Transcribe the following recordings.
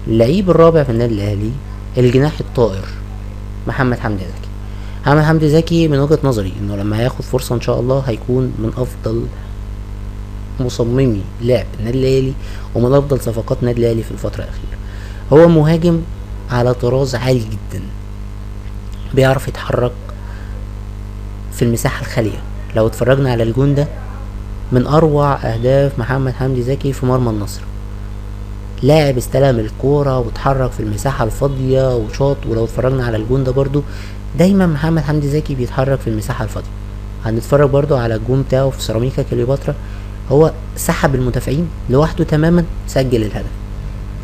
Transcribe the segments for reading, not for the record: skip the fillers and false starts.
اللعيب الرابع في النادي الاهلي الجناح الطائر محمد حمدي زكي. محمد حمدي زكي من وجهة نظري انه لما هياخد فرصة ان شاء الله هيكون من افضل مصممي لعب النادي الاهلي ومن افضل صفقات النادي الاهلي في الفترة الاخيرة. هو مهاجم على طراز عالي جدا، بيعرف يتحرك في المساحة الخالية. لو اتفرجنا على الجون ده، من اروع اهداف محمد حمدي زكي في مرمى النصر. لاعب استلم الكورة واتحرك في المساحة الفاضية وشاط. ولو اتفرجنا على الجون ده برضو، دايما محمد حمدي زكي بيتحرك في المساحة الفاضية. هنتفرج برضو على الجون بتاعه في سيراميكا كليوباترا، هو سحب المدافعين لوحده تماما، سجل الهدف.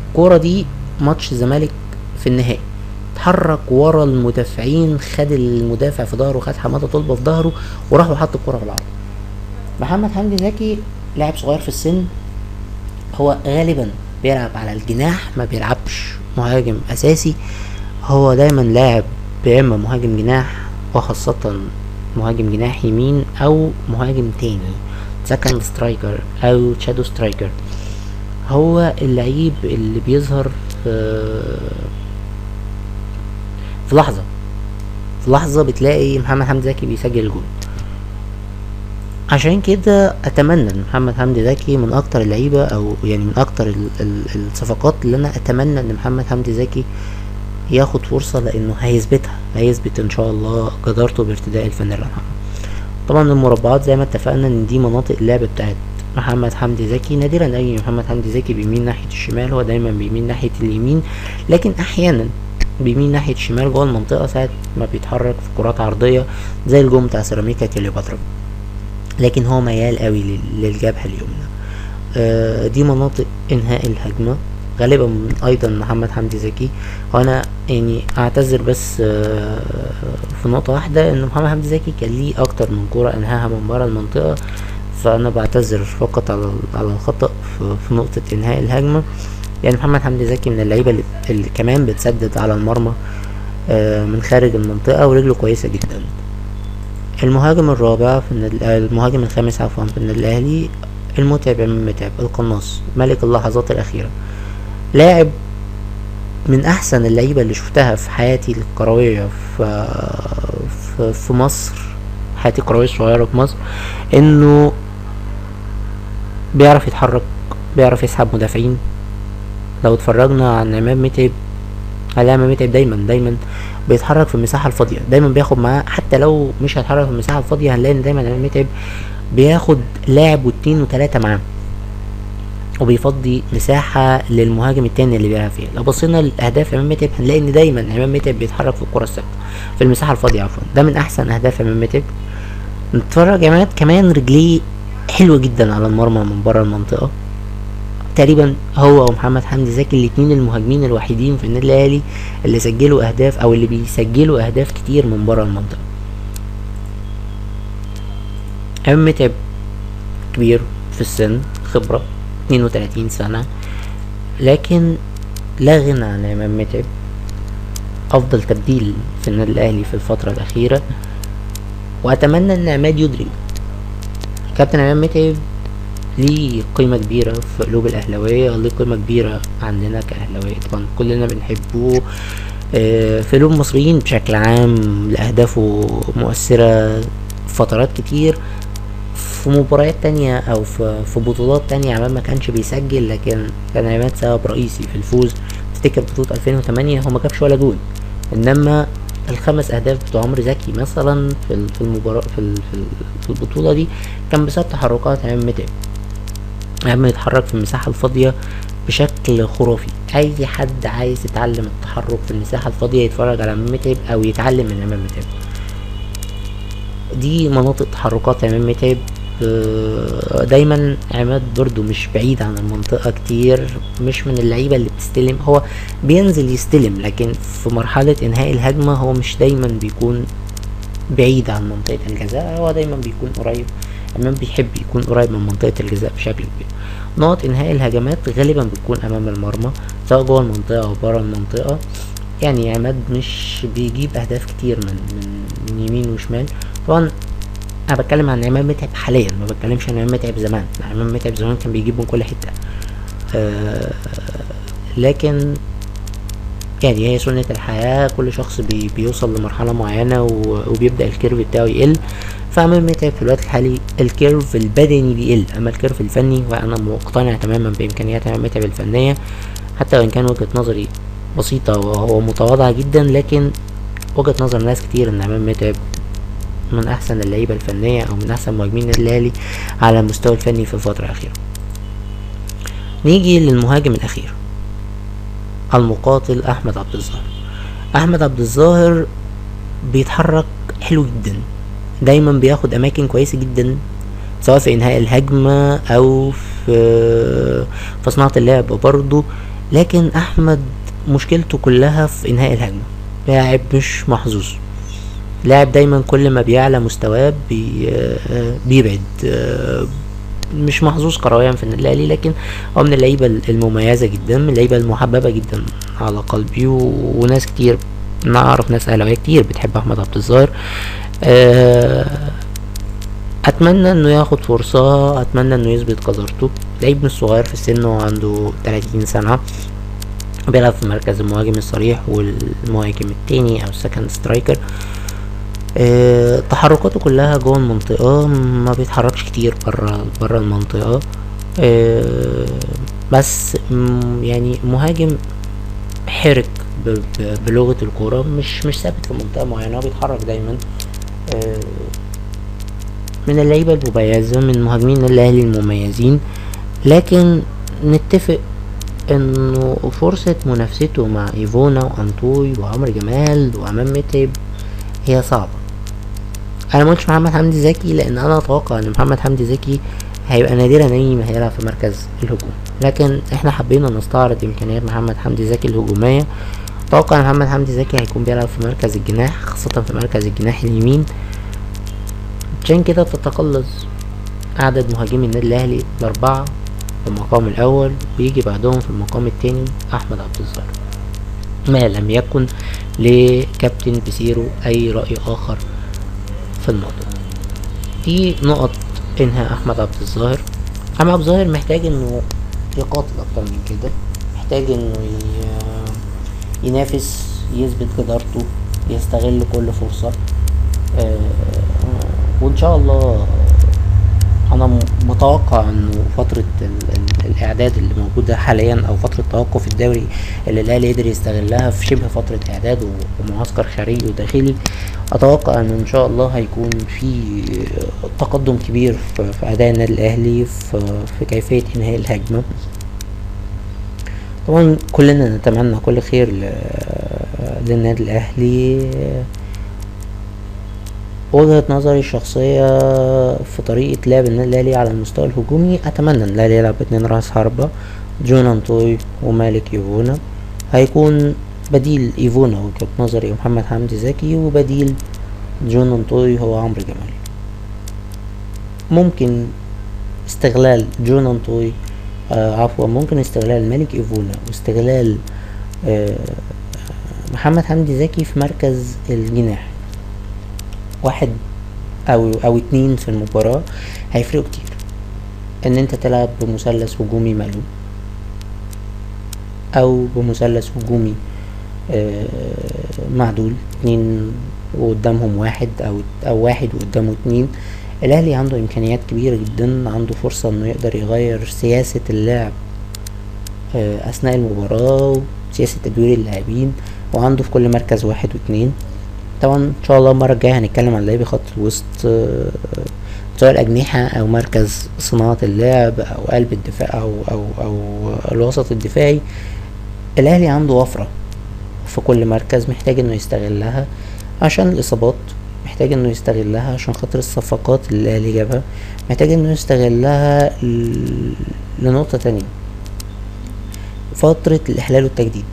الكورة دي ماتش الزمالك في النهائي، اتحرك ورا المدافعين، خد المدافع في ظهره، خد حمادة طلبة في ظهره، وراح وحط الكورة في العرض. محمد حمدي زكي لاعب صغير في السن، هو غالبا بيلعب على الجناح، ما بيلعبش مهاجم اساسي. هو دايما لاعب يا اما مهاجم جناح، وخاصة مهاجم جناح يمين او مهاجم تاني سكند سترايكر او شادو سترايكر. هو اللعيب اللي بيظهر في لحظة بتلاقي محمد حمدي زكي بيسجل الجول. عشان كده اتمنى ان محمد حمدي زكي من اكتر اللعيبه، او يعني من اكتر الصفقات اللي انا اتمنى ان محمد حمدي زكي ياخد فرصه، لانه هيثبت ان شاء الله جدارته بارتداء الفانيلا الحمراء. طبعا المربعات زي ما اتفقنا ان دي مناطق اللعب بتاعت محمد حمدي زكي. نادرا اي محمد حمدي زكي بيميل ناحيه الشمال، هو دايما بيميل ناحيه اليمين، لكن احيانا بيميل ناحيه الشمال جوه المنطقه ساعه ما بيتحرك في كرات عرضيه زي الجون بتاع سيراميكا كليوباترا، لكن هو ميال قوي للجبهة اليمنى. دي مناطق انهاء الهجمة غالبا ايضا محمد حمدي زكي. وانا يعني اعتذر بس في نقطة واحدة، ان محمد حمدي زكي كان ليه اكتر من كرة انهاها من برا المنطقة، فانا بعتذر فقط على الخطأ في نقطة انهاء الهجمة. يعني محمد حمدي زكي من اللعيبة اللي كمان بتسدد على المرمى من خارج المنطقة، ورجله كويسة جدا. المهاجم الرابع المهاجم الخامس عفوا في النادي الاهلي المتعب عماد متعب القناص، ملك اللحظات الاخيره. لاعب من احسن اللعيبه اللي شفتها في حياتي الكرويه في مصر، حياتي الكرويه الصغيره في مصر، انه بيعرف يتحرك، بيعرف يسحب مدافعين. لو اتفرجنا عن عماد متعب، هنلاقي عماد متعب دايما بيتحرك في المساحه الفاضيه، دايما بياخد معاه، حتى لو مش هيتحرك في المساحه الفاضيه هنلاقي ان دايما عماد متعب بياخد لاعب واتنين وتلاته معاه، وبيفضي مساحه للمهاجم التاني اللي بيلعب فيها. لو بصينا لاهداف عماد متعب هنلاقي ان دايما عماد متعب بيتحرك في الكره الثابته في المساحه الفاضيه عفوا. ده من احسن اهداف عماد متعب. نتفرج عماد كمان، رجليه حلوه جدا على المرمى من بره المنطقه. تقريبا هو ومحمد حمدي زكي الاتنين المهاجمين الوحيدين في النادي الاهلي اللي سجلوا اهداف، او اللي بيسجلوا اهداف كتير من بره المنطقه. عماد متعب كبير في السن، خبره 32 سنه، لكن لا غنى عن عماد متعب افضل تبديل في النادي الاهلي في الفتره الاخيره. واتمنى ان عماد يدرك كابتن عماد متعب ليه قيمة كبيرة في قلوب الأهلاوية، ليه قيمة كبيرة عندنا كأهلاوية، طبعا كلنا بنحبه في قلوب المصريين بشكل عام، لأهدافه مؤثرة فترات كتير في مباريات تانية أو في بطولات تانية. عماد ما كانش بيسجل، لكن كان عماد سبب رئيسي في الفوز. تفتكر بطولة 2008 هو ما جابش ولا جول، إنما الخمس اهداف بتوع عمرو زكي مثلا في المباراة في البطولة دي كان بسبب تحركات عماد متعب. عماد يتحرك في المساحة الفاضية بشكل خرافي. اي حد عايز يتعلم التحرك في المساحة الفاضية يتفرج على عماد متعب او يتعلم من عماد متعب. دي مناطق تحركات عماد متعب. دايما عماد برضو مش بعيد عن المنطقة كتير، مش من اللعيبة اللي بتستلم، هو بينزل يستلم، لكن في مرحلة انهاء الهجمة هو مش دايما بيكون بعيد عن منطقة الجزاء، هو دايما بيكون قريب. عماد بيحب يكون قريب من منطقة الجزاء بشكل كبير. نقط انهاء الهجمات غالبا بتكون امام المرمى سواء جوه المنطقة او برا المنطقة. يعني عماد مش بيجيب اهداف كتير من يمين وشمال. طبعا انا بتكلم عن عماد متعب حاليا، ما بتكلمش عن عماد متعب زمان. عماد متعب زمان كان بيجيب من كل حته، لكن يعني هي سنة الحياة، كل شخص بيوصل لمرحلة معينة وبيبدأ الكيرف بتاعه يقل. فعماد متعب في الوقت الحالي الكيرف البدني بيقل، اما الكيرف الفني وانا مقتنع تماما بامكانيات عماد متعب الفنية، حتى وان كان وجهة نظري بسيطة وهو متواضعة جدا، لكن وجهة نظر ناس كتير ان عماد متعب من احسن اللعيبة الفنية او من احسن مهاجمين النادي الاهلي على المستوى الفني في الفترة الاخيرة. نيجي للمهاجم الاخير المقاتل احمد عبد الظاهر. احمد عبد الظاهر بيتحرك حلو جدا، دايما بياخد اماكن كويسة جدا سواء في انهاء الهجمة او في صناعة اللعب برضه، لكن احمد مشكلته كلها في انهاء الهجمة. لاعب مش محظوظ، لاعب دايما كل ما بيعلى مستواه بيبعد، مش محظوظ كرويا في النادي الاهلي، لكن هو من اللعيبه المميزه جدا، من اللعيبه المحببه جدا على قلبي، وناس كتير، نعرف ناس اهلاويه كتير بتحب احمد عبد الظاهر. اتمنى انه ياخد فرصه، اتمنى انه يثبت قدرته. لعيب مش صغير في السن وعنده 30 سنه، بيلعب في مركز المهاجم الصريح والمهاجم التاني او السكند سترايكر. تحركاته كلها جوه المنطقة، ما بيتحركش كتير برا المنطقة. بس يعني مهاجم حرك بلغة الكورة، مش ثابت في منطقة معينة، بيتحرك دايما. من اللعيبة المميزة، من مهاجمين الاهلي المميزين، لكن نتفق انه فرصة منافسته مع ايفونا وانطوي وعمرو جمال وامام متعب هي صعبة. انا مقلتش محمد حمدي زكي لان انا اتوقع ان محمد حمدي زكي هيبقى نادرا ما هيلعب في مركز الهجوم، لكن احنا حبينا نستعرض امكانيات محمد حمدي زكي الهجومية. اتوقع ان محمد حمدي زكي هيكون بيلعب في مركز الجناح، خاصة في مركز الجناح اليمين. عشان كده تتقلص عدد مهاجمي النادي الاهلي ل4 في المقام الاول، ويجي بعدهم في المقام التاني احمد عبد الظاهر، ما لم يكن لكابتن بيسيرو اي رأي اخر في النقطة دي. نقط انهاء احمد عبد الظاهر. احمد عبد الظاهر محتاج انه يقاتل اكتر من كده، محتاج انه ينافس، يثبت جدارته، يستغل كل فرصة. وان شاء الله انا متوقع انه فترة الاعداد اللي موجودة حاليا او فترة توقف الدوري اللي الاهلي قدر يستغلها في شبه فترة اعداد ومعسكر خارجي وداخلي، اتوقع ان شاء الله هيكون في تقدم كبير في اداء النادي الاهلي في كيفية انهاء الهجمة. طبعا كلنا نتمنى كل خير للنادي الاهلي. وجهة نظري الشخصية في طريقة لعب النادي الاهلي على المستوى الهجومي، اتمنى ان الاهلي يلعب ب2 راس حربة، جون انطوي ومالك ايفونا. هيكون بديل ايفونا وجهة نظري محمد حمدي زكي، وبديل جون انطوي هو عمرو جمال. ممكن استغلال جون انطوي ممكن استغلال مالك ايفونا واستغلال محمد حمدي زكي في مركز الجناح، 1 او 2 في المباراة هيفرقوا كتير. ان انت تلعب بمثلث هجومي مقلوب او بمثلث هجومي معدول، 2 وقدامهم 1 او 1 وقدامه 2. الاهلي عنده امكانيات كبيرة جدا، عنده فرصة انه يقدر يغير سياسة اللعب اثناء المباراة وسياسة تدوير اللاعبين، وعنده في كل مركز 1 و2. طبعا ان شاء الله المرة الجاية هنتكلم عن لاعبي خط الوسط، سواء الاجنحة او مركز صناعة اللعب او قلب الدفاع او الوسط الدفاعي. الاهلي عنده وفرة في كل مركز، محتاج انه يستغلها عشان الاصابات، محتاج انه يستغلها عشان خاطر الصفقات اللي الاهلي جابها، محتاج انه يستغلها لنقطة تانية، فترة الاحلال والتجديد.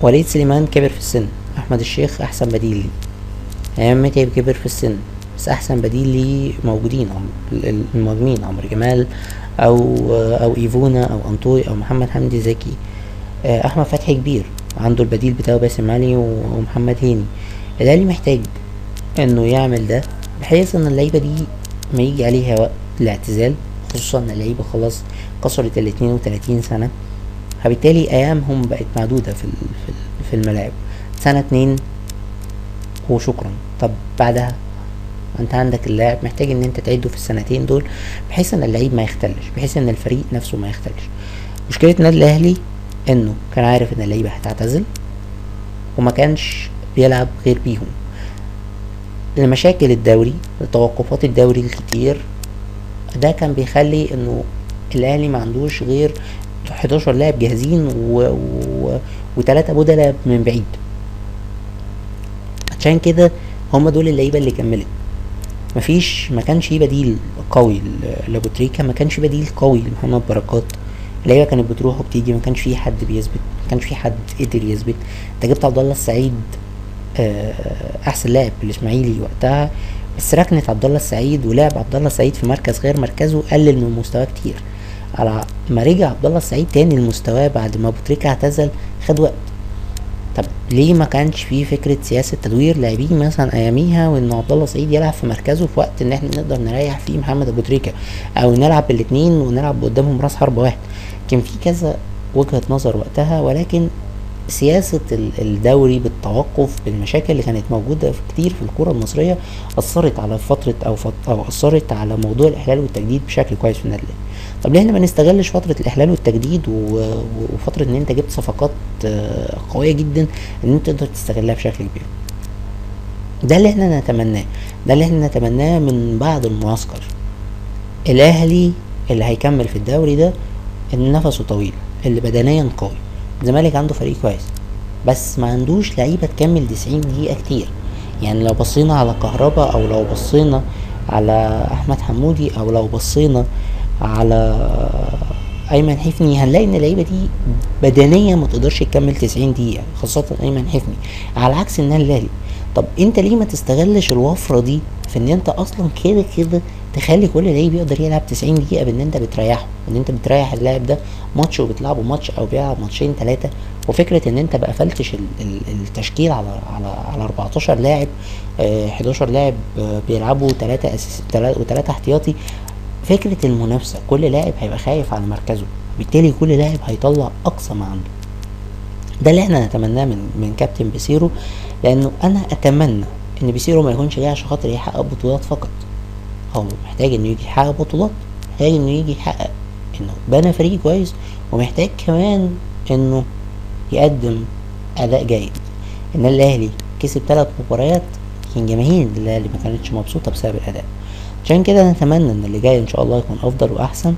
وليد سليمان كبر في السن، احمد الشيخ احسن بديل لي، امام متعب كبر في السن بس احسن بديل لي موجودين المهاجمين عمرو جمال او ايفونا او انطوي او محمد حمدي زكي. احمد فتحي كبير، عنده البديل بتاعه باسم علي ومحمد هاني. الاهلي محتاج انه يعمل ده بحيث ان اللعيبه دي ما يجي عليها وقت الاعتزال، خصوصا ان اللعيبه خلاص كسرت 32 سنه، فبالتالي ايامهم بقت معدوده في في الملاعب، سنة 2 وشكرا. طب بعدها انت عندك اللاعب محتاج ان انت تعده في السنتين دول، بحيث ان اللعيب ما يختلش، بحيث ان الفريق نفسه ما يختلش. مشكلة النادي الاهلي انه كان عارف ان اللعيبة هتعتزل وما كانش بيلعب غير بيهم، لمشاكل الدوري، لتوقفات الدوري الكتير. ده كان بيخلي انه الاهلي ما عندوش غير 11 لاعب جاهزين وتلاتة بدلاء من بعيد. عشان كده هما دول اللعيبه اللي كملت. ما كانش في بديل قوي لابو تريكه، ما كانش بديل قوي لمحمد بركات. اللعيبه كانت بتروح وبتيجي، ما كانش في حد بيثبت، ما كانش في حد قدر يثبت. انت جبت عبد الله السعيد، احسن لاعب الاسماعيلي وقتها، بس ركنة عبد الله السعيد ولعب عبد الله السعيد في مركز غير مركزه، قلل من مستواه كتير. على ما رجع عبد الله السعيد تاني لمستواه بعد ما ابو تريكه اعتزل خد وقت. طب ليه ما كانش في فكره سياسه تدوير لاعبين مثلا اياميها، وان عبد الله السعيد يلعب في مركزه في وقت ان احنا نقدر نريح فيه محمد ابو تريكه، او نلعب بالاثنين ونلعب قدامهم راس حربه واحد؟ كان في كذا وجهه نظر وقتها، ولكن سياسة الدوري بالتوقف بالمشاكل اللي كانت موجودة في كتير في الكرة المصرية أثرت على فترة أو أثرت على موضوع الإحلال والتجديد بشكل كويس في النادي الأهلي. طب ليه احنا ما نستغلش فترة الإحلال والتجديد وفترة إن أنت جبت صفقات قوية جدا إن أنت تقدر تستغلها بشكل كبير؟ ده اللي احنا نتمناه، ده اللي احنا نتمناه من بعد المعسكر. الأهلي اللي هيكمل في الدوري ده اللي نفسه طويل، اللي بدنيا قوي. الزمالك عنده فريق كويس بس ما عندوش لعيبه تكمل 90 دقيقه كتير. يعني لو بصينا على كهربا، او لو بصينا على احمد حمودي، او لو بصينا على ايمن حفني، هنلاقي ان اللعيبه دي بدنيا ما تقدرش تكمل 90 دقيقه، خاصه ايمن حفني، على عكس النادي الاهلي. طب انت ليه ما تستغلش الوفره دي في ان انت اصلا كده كده تخلي كل لعيب يقدر يلعب 90 دقيقه، بان انت بتريحه، ان انت بتريح اللاعب ده ماتش وبتلعبه ماتش، او بيلعب ماتشين ثلاثه. وفكره ان انت بقفلتش التشكيل على 14 لاعب، 11 لاعب بيلعبوا 3 اساسي و3 احتياطي. فكره المنافسه، كل لاعب هيبقى خايف على مركزه، بالتالي كل لاعب هيطلع اقصى ما عنده. ده اللي احنا نتمناه من كابتن بيسيرو، لانه انا اتمنى ان بيسيرو ما يكونش جاي عشان خاطر يحقق بطولات فقط. هو محتاج انه يجي يحقق بطولات، محتاج انه يجي يحقق انه بنى فريق كويس، ومحتاج كمان انه يقدم اداء جيد. ان الاهلي كسب 3 مباريات، كان جماهير الاهلي ما كانتش مبسوطه بسبب الاداء. عشان كده نتمنى ان اللي جاي ان شاء الله يكون افضل واحسن.